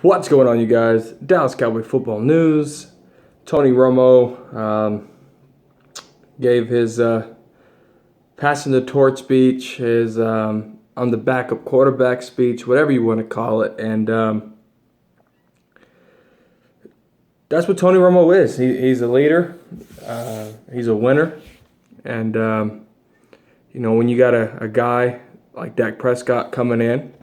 What's going on, you guys? Dallas Cowboy football news. Tony Romo gave his passing the torch speech, his on the backup quarterback speech, whatever you want to call it, and that's what Tony Romo is. He's a leader. He's a winner, and when you got a guy like Dak Prescott coming in,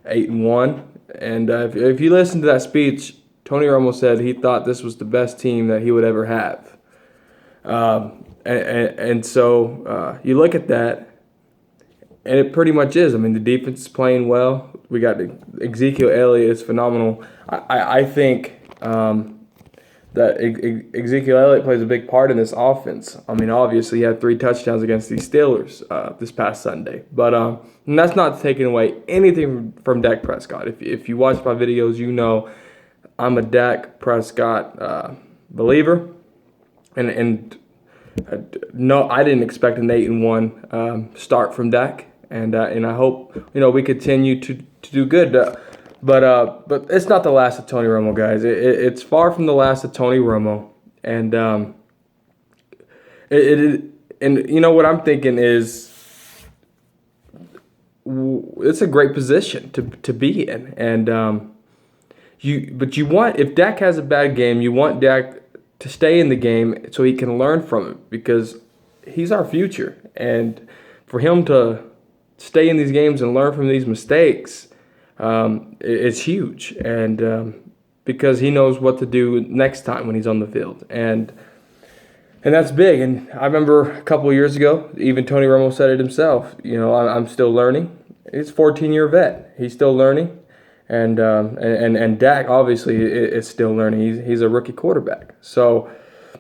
8-1. And if you listen to that speech, Tony Romo said he thought this was the best team that he would ever have. So you look at that, and it pretty much is. I mean, the defense is playing well. We got Ezekiel Elliott is phenomenal. I think that Ezekiel Elliott plays a big part in this offense. I mean, obviously, he had 3 touchdowns against these Steelers this past Sunday. But and that's not taking away anything from Dak Prescott. If you watch my videos, you know I'm a Dak Prescott believer. And no, I didn't expect an 8-1 start from Dak. And I hope we continue to do good. But it's not the last of Tony Romo, guys. It's far from the last of Tony Romo, and what I'm thinking is it's a great position to be in, and you want, if Dak has a bad game, you want Dak to stay in the game so he can learn from it, because he's our future, and for him to stay in these games and learn from these mistakes. It's huge, and because he knows what to do next time when he's on the field, and that's big. And I remember a couple of years ago, even Tony Romo said it himself. I'm still learning. He's a 14-year vet. He's still learning, and Dak obviously is still learning. He's a rookie quarterback. So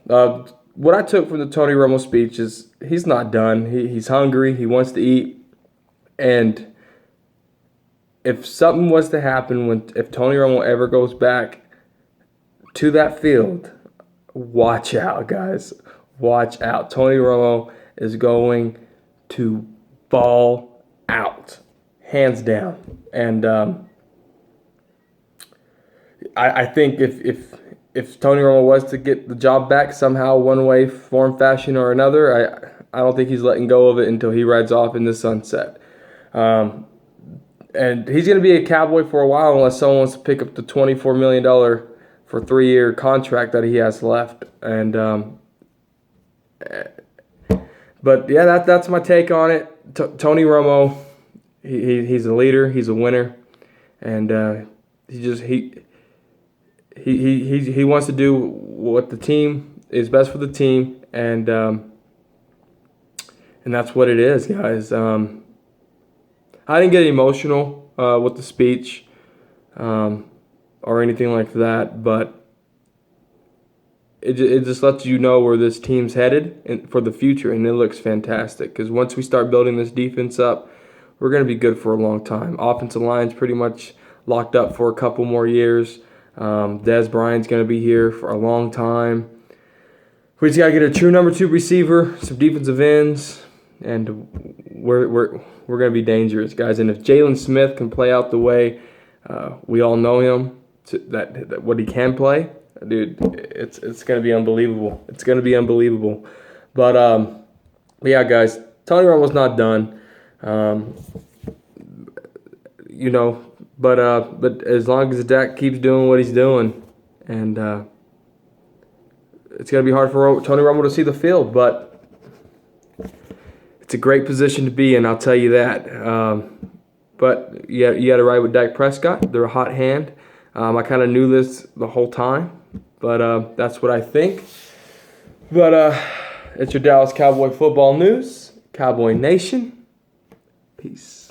what I took from the Tony Romo speech is he's not done. He's hungry. He wants to eat, and if something was to happen if Tony Romo ever goes back to that field, watch out, guys. Watch out. Tony Romo is going to ball out, hands down. And I think if Tony Romo was to get the job back somehow, one way, form, fashion, or another, I don't think he's letting go of it until he rides off in the sunset. And he's going to be a Cowboy for a while unless someone wants to pick up the $24 million for 3-year contract that he has left. And but yeah, that's my take on it. Tony Romo, he's a leader, he's a winner, and he wants to do what the team is best for the team, and that's what it is, guys. I didn't get emotional with the speech or anything like that, but it just lets you know where this team's headed for the future, and it looks fantastic. Because once we start building this defense up, we're going to be good for a long time. Offensive line's pretty much locked up for a couple more years. Dez Bryant's going to be here for a long time. We just got to get a true number 2 receiver, some defensive ends, and we're going to be dangerous, guys. And if Jalen Smith can play out the way we all know him, that what he can play, dude, it's going to be unbelievable. It's going to be unbelievable. But yeah, guys, Tony Romo's not done. But as long as Dak keeps doing what he's doing, and it's going to be hard for Tony Romo to see the field, but it's a great position to be in, I'll tell you that. But yeah, you got to ride with Dak Prescott. They're a hot hand. I kind of knew this the whole time, but that's what I think. But it's your Dallas Cowboy football news. Cowboy Nation. Peace.